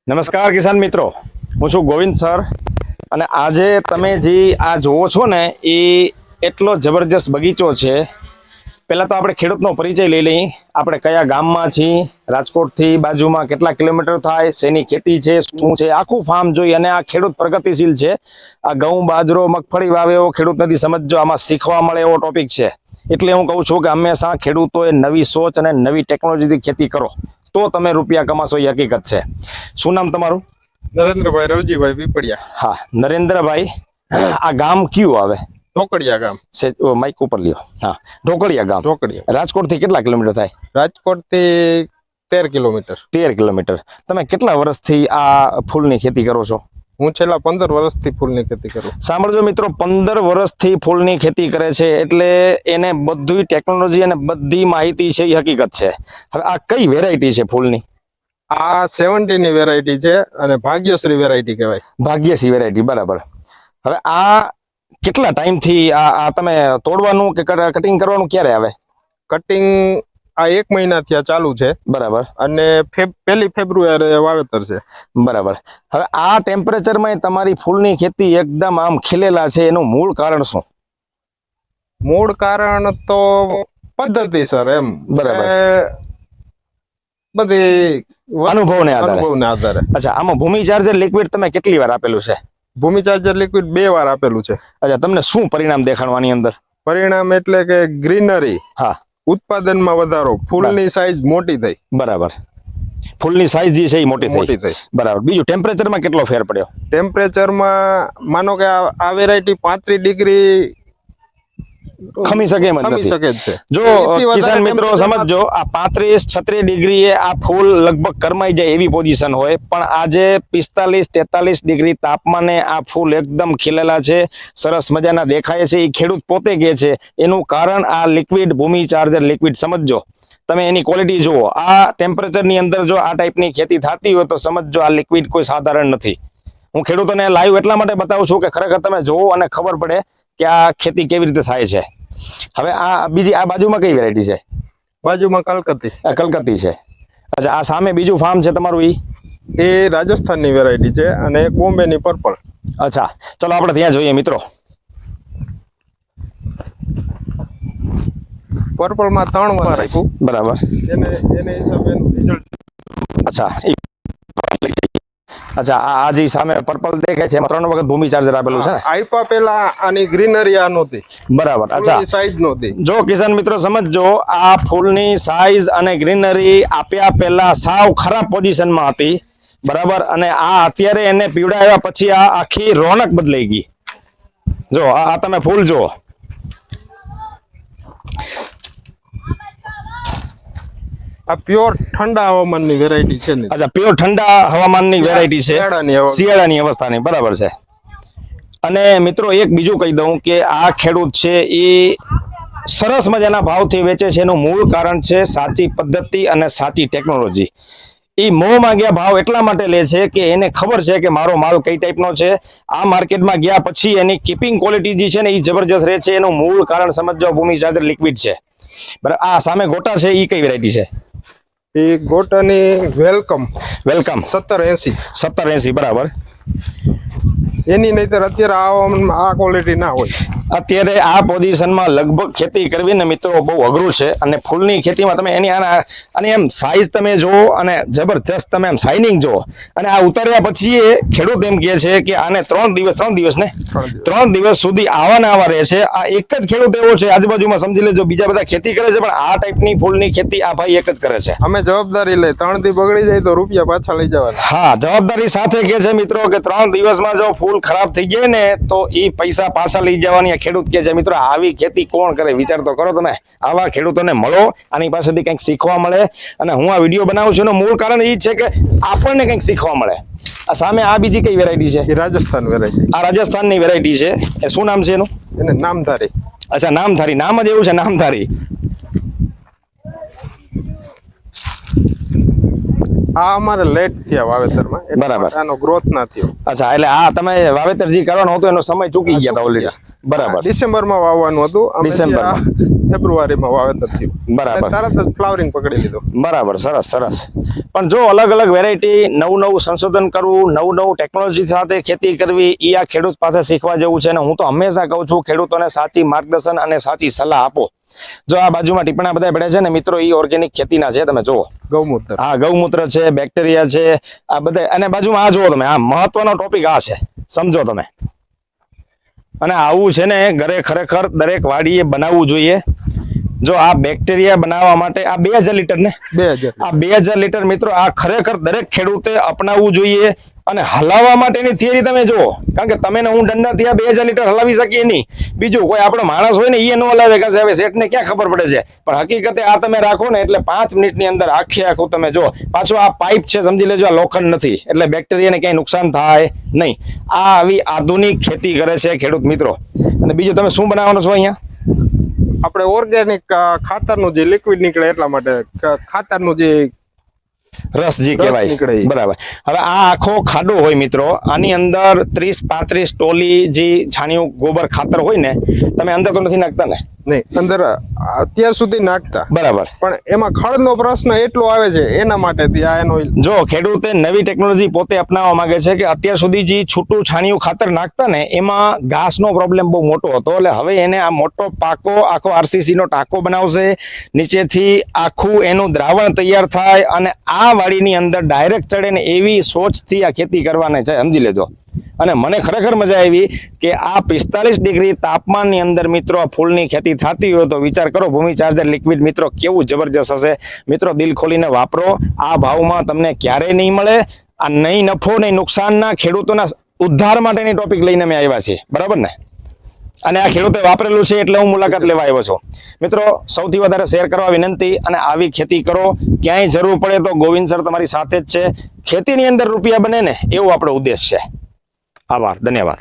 નમસ્કાર કિસાન મિત્રો, હું છું ગોવિંદ સર અને આજે તમે જે આ જોવો છો ને એ એટલો જબરજસ્ત બગીચો છે. પહેલાં તો આપણે ખેડૂતનો પરિચય લઈ લઈએ. આપણે કયા ગામમાં છીએ, રાજકોટથી બાજુમાં કેટલા કિલોમીટર થાય, શેની ખેતી છે, શું છે, આખું ફાર્મ જોઈ અને આ ખેડૂત પ્રગતિશીલ છે. આ ઘઉં, બાજરો, મગફળી વાવે એવો ખેડૂત નથી. સમજો, આમાં શીખવા મળે એવો ટોપિક છે. એટલે હું કહું છું કે હંમેશા ખેડૂતોએ નવી સોચ અને નવી ટેકનોલોજીથી ખેતી કરો તો તમે રૂપિયા કમાશો, એ હકીકત છે. શું નામ તમારું? નરેન્દ્રભાઈ રવજીભાઈ પીપળિયા. હા, નરેન્દ્રભાઈ, આ ગામ કયું આવે? ઢોકળિયા ગામ. માઇક ઉપર લ્યો. હા, ઢોકળિયા ગામ. ઢોકળિયા. રાજકોટ થી કેટલા કિલોમીટર થાય? રાજકોટ થી 13 કિલોમીટર. 13 કિલોમીટર. તમે કેટલા વર્ષથી આ ફૂલની ખેતી કરો છો? હું છેલ્લા 15 વર્ષથી ફૂલની ખેતી કરું. સાંભળજો મિત્રો, 15 વર્ષથી ફૂલની ખેતી કરે છે એટલે એને બધી ટેકનોલોજી અને બધી માહિતી છે, એ હકીકત છે. હવે આ કઈ વેરાયટી છે ફૂલની? આ 70 ની વેરાયટી છે અને ભાગ્યશ્રી વેરાયટી કહેવાય. ભાગ્યશ્રી વેરાયટી, બરાબર. હવે આ કેટલા ટાઈમથી આ તમે તોડવાનું કે કટિંગ કરવાનું ક્યારે આવે? કટિંગ આ 1 મહિનાથી આ ચાલુ છે. બરાબર. અને 1 ફેબ્રુઆરી વાવેતર છે. બરાબર. હવે આ ટેમ્પરેચરમાં તમારી ફૂલની ખેતી એકદમ આમ ખીલેલા છે, એનું મૂળ કારણ શું? મૂળ કારણ તો પદ્ધતિ સર, એમ. બરાબર. બધી અનુભવને આધારે. અનુભવને આધારે. અચ્છા, આમાં ભૂમિ ચાર્જર લિક્વિડ તમે કેટલી વાર આપેલું છે? ભૂમિ ચાર્જર લિક્વિડ 2 વાર આપેલું છે. અચ્છા, તમને શું પરિણામ દેખાડવાની અંદર? પરિણામ એટલે કે ગ્રીનરી, હા, ઉત્પાદનમાં વધારો, ફૂલની સાઈઝ મોટી થઈ. બરાબર. ફૂલની સાઈઝ જે છે એ મોટી મોટી થઈ. બરાબર. બીજું, ટેમ્પરેચરમાં કેટલો ફેર પડ્યો? ટેમ્પરેચરમાં માનો કે આ વેરાયટી 35 ડિગ્રી ખમી શકે એમ જ ખમી નથી. શકે જ છે. જો એથી વધારે કિસાન મિત્રો ટેમ્પરેચરમાં સમજો, આ 35-36 ડિગ્રીએ આ ફૂલ લગભગ કરમાઈ જાય એવી પોઝિશન હોય, પણ આજે 45-43 ડિગ્રી તાપમાને આ ફૂલ એકદમ ખીલેલા છે, સરસ મજાના દેખાય છે. એ ખેડૂત પોતે કહે છે એનું કારણ આ લિક્વિડ, ભૂમિ ચાર્જર લિક્વિડ. સમજો તમે એની ક્વોલિટી જુઓ. આ ટેમ્પરેચરની અંદર જો આ ટાઈપની ખેતી થતી હોય તો સમજો આ લિક્વિડ કોઈ સાધારણ નથી. હું ખેડૂતોને લાઈવ એટલા માટે બતાવું છું કે ખરેખર તમે જોવો અને ખબર પડે કે આ ખેતી કેવી રીતે થાય છે. હવે આ બીજી, આ બાજુમાં કઈ વેરાયટી છે? બાજુમાં કલકત્તી. આ કલકત્તી છે. અચ્છા, આ સામે બીજું ફાર્મ છે તમારું, એ રાજસ્થાનની વેરાયટી છે અને એક બોમ્બેની પર્પલ. અચ્છા, ચલો આપણે ત્યાં જોઈએ મિત્રો. પર્પલમાં 3 વાર આપ્યું. બરાબર. એને હિસાબે એનું રિઝલ્ટ. અચ્છા, અચ્છા, આ જે સામે પર્પલ દેખાય છે એમાં 3 વખત ભૂમિ ચાર્જર આપેલું છે ને? આપ્યા પહેલા આની ગ્રીનરી આ નહોતી. બરાબર. અચ્છા, સાઈઝ નહોતી. જો કિસાન મિત્રો સમજો, આ ફૂલની સાઈઝ અને ગ્રીનરી આપ્યા પહેલા સાવ ખરાબ પોઝિશનમાં હતી. બરાબર. અને આ અત્યારે એને પીવડાવ્યા પછી આ આખી રોનક બદલાઈ ગઈ. જો આ તમે ફૂલ જુઓ. આ પ્યોર ઠંડા હવામાનની વેરાયટી છે ને. અચ્છા, પ્યોર ઠંડા હવામાનની વેરાયટી છે, શિયાળાની અવસ્થાની. બરાબર છે. અને મિત્રો એક બીજું કહી દઉં કે આ ખેડૂત છે એ સરસ મજાના ભાવથી વેચે છે. એનું મૂળ કારણ છે સાચી પદ્ધતિ અને સાચી ટેકનોલોજી. એ મોં માંગ્યા ભાવ એટલા માટે લે છે કે એને ખબર છે કે મારો માલ કઈ ટાઈપનો છે. આ માર્કેટમાં ગયા પછી એની કીપિંગ ક્વોલિટી જે છે ને એ જબરજસ્ત રહે છે. એનું મૂળ કારણ સમજો ભૂમિ ચાર્જર લિક્વિડ છે. બરાબર. આ સામે ગોટા છે, એ કઈ વેરાયટી છે? એ ગોટાની વેલકમ. 1780. બરાબર. એની નહીતર અત્યારે આ ક્વોલિટી ના હોય. અત્યારે આ પોઝિશનમાં લગભગ ખેતી કરવી ને મિત્રો બહુ અઘરું છે. અને ફૂલની ખેતીમાં તમે એની અને એમ સાઈઝ તમે જુઓ અને જબરજસ્ત તમે એમ શાઇનિંગ જુઓ. અને આ ઉતાર્યા પછી એ ખેડૂત એમ કહે છે કે આને 3 દિવસ સુધી આવા રહે છે. આ એક જ ખેડૂત એવો છે, આજુબાજુમાં સમજી લેજો બીજા બધા ખેતી કરે છે, પણ આ ટાઈપની ફૂલની ખેતી આ ભાઈ એક જ કરે છે. અમે જવાબદારી લઈ, 3 દી બગડી જાય તો રૂપિયા પાછા લઈ જવાના. હા, જવાબદારી સાથે કહે છે મિત્રો કે 3 દિવસમાં જો ફૂલ ખરાબ થઈ જાય ને તો એ પૈસા પાછા લઈ જવાની ખેડૂત કે છે. મિત્રો આવી ખેતી કોણ કરે? વિચાર તો કરો તમે. આવા ખેડૂતોને મળો, આની પાસેથી કંઈક શીખવા મળે. અને હું આ વિડીયો બનાવું છું એનું મૂળ કારણ એ છે કે આપણને કંઈક શીખવા મળે. આ સામે આ બીજી કઈ વેરાયટી છે? એ રાજસ્થાન વેરાયટી. આ રાજસ્થાનની વેરાયટી છે. એ શું નામ છે એનું? એને નામધારી. અચ્છા, નામધારી. નામ જ એવું છે, નામધારી. આ અમારે લેટ થયા વાવેતરમાં એટલા બરાબર. માટે આનો ગ્રોથ ના થયો. અચ્છા, એટલે આ તમે વાવેતર જે કરવાનો હતો એનો સમય ચૂકી ગયા હતા ઓલરેડી. બરાબર ડિસેમ્બરમાં વાવવાનું હતું અમે ડિસેમ્બરમાં. ફેબ્રુઆરીમાં વાવેતર થયું. બરાબર. એટલે તરત જ ફ્લાવરિંગ પકડી લીધું. બરાબર, સરસ સરસ. પણ જો અલગ અલગ વેરાયટી, નવું નવું સંશોધન કરવું, નવું નવું ટેકનોલોજી સાથે ખેતી કરવી, એ આ ખેડૂત પાસે શીખવા જેવું છે. ને હું તો હંમેશા કહું છું, ખેડૂતોને સાચી માર્ગદર્શન અને સાચી સલાહ આપો. જો આ બાજુમાં ટીપણા બધા પડ્યા છે ને મિત્રો, એ ઓર્ગેનિક ખેતીના છે. તમે જુઓ, ગૌમૂત્ર. હા, ગૌમૂત્ર છે, બેક્ટેરિયા છે, આ બધા. અને બાજુમાં આ જુઓ તમે, આ મહત્વનો ટોપિક આ છે, સમજો તમે. અને આવું છે ને ઘરે ખરેખર દરેક વાડીએ બનાવવું જોઈએ. જો આ બેક્ટેરિયા બનાવવા માટે આ 2000 લીટર ને 2000. આ 2000 લીટર મિત્રો, આ ખરેખર દરેક ખેડૂતે અપનાવવું જોઈએ. અને હલાવવા માટેની થિયરી તમે જુઓ, કારણ કે તમે ને હું દંડાથી આ 2000 લીટર હલાવી શકીએ નહીં. બીજું કોઈ આપણો માણસ હોય ને એ ન હલાવે, કારણ કે હવે શેઠને ક્યાં ખબર પડે છે. પણ હકીકતે આ તમે રાખો ને એટલે 5 મિનિટની અંદર આખે આખું તમે જો. પાછું આ પાઇપ છે, સમજી લેજો, આ લોખંડ નથી, એટલે બેક્ટેરિયાને ક્યાંય નુકસાન થાય નહીં. આ આવી આધુનિક ખેતી કરે છે ખેડૂત મિત્રો. અને બીજું તમે શું બનાવવાનો છો અહીંયા? આપણે ઓર્ગેનિક ખાતરનું જે લિક્વિડ નીકળે એટલા માટે ખાતરનું જે રસ જે રસ કહેવાય. નીકળે એ. બરાબર. હવે આ આખો ખાડો હોય મિત્રો, આની અંદર 30-35 ટોલી જે છાણિયું ગોબર ખાતર હોય ને, તમે અંદર તો નથી નાખતા ને? નહીં, અંદર અત્યાર સુધી નાખતા. બરાબર. પણ એમાં ખડનો પ્રશ્ન એટલો આવે છે, એના માટે ત્યાં એનો જો ખેડૂતે નવી ટેકનોલોજી પોતે અપનાવવા માંગે છે કે અત્યાર સુધી જે છૂટું છાણિયું ખાતર નાખતા ને, એમાં ઘાસનો પ્રોબ્લેમ બહુ મોટો હતો. એટલે હવે એને આ મોટો પાકો આખો આરસીસી નો ટાંકો બનાવશે, નીચેથી આખું એનું દ્રાવણ તૈયાર થાય અને આ વાડીની અંદર ડાયરેક્ટ ચડે ને, એવી સોચથી આ ખેતી કરવાની છે, સમજી લેજો. અને મને ખરેખર મજા આવી કે આ 45 ડિગ્રી તાપમાનની અંદર મિત્રો આ ફૂલની ખેતી થતી હોય તો વિચાર કરો, ભૂમિ ચાર્જર લિક્વિડ મિત્રો કેવું જબરજસ્ત હશે. મિત્રો દિલ ખોલીને વાપરો, આ ભાવમાં તમને ક્યારેય નહીં મળે. આ નહીં નફો નહીં નુકસાનના, ખેડૂતોના ઉદ્ધાર માટેની ટોપિક લઈને અમે આવ્યા છીએ, બરાબર ને? અને આ ખેડૂતે વાપરેલું છે એટલે હું મુલાકાત લેવા આવ્યો છું. મિત્રો સૌથી વધારે શેર કરવા વિનંતી, અને આવી ખેતી કરો. ક્યાંય જરૂર પડે તો ગોવિંદ સર તમારી સાથે જ છે. ખેતીની અંદર રૂપિયા બને ને, એવો આપણો ઉદ્દેશ છે. આભાર, ધન્યવાદ.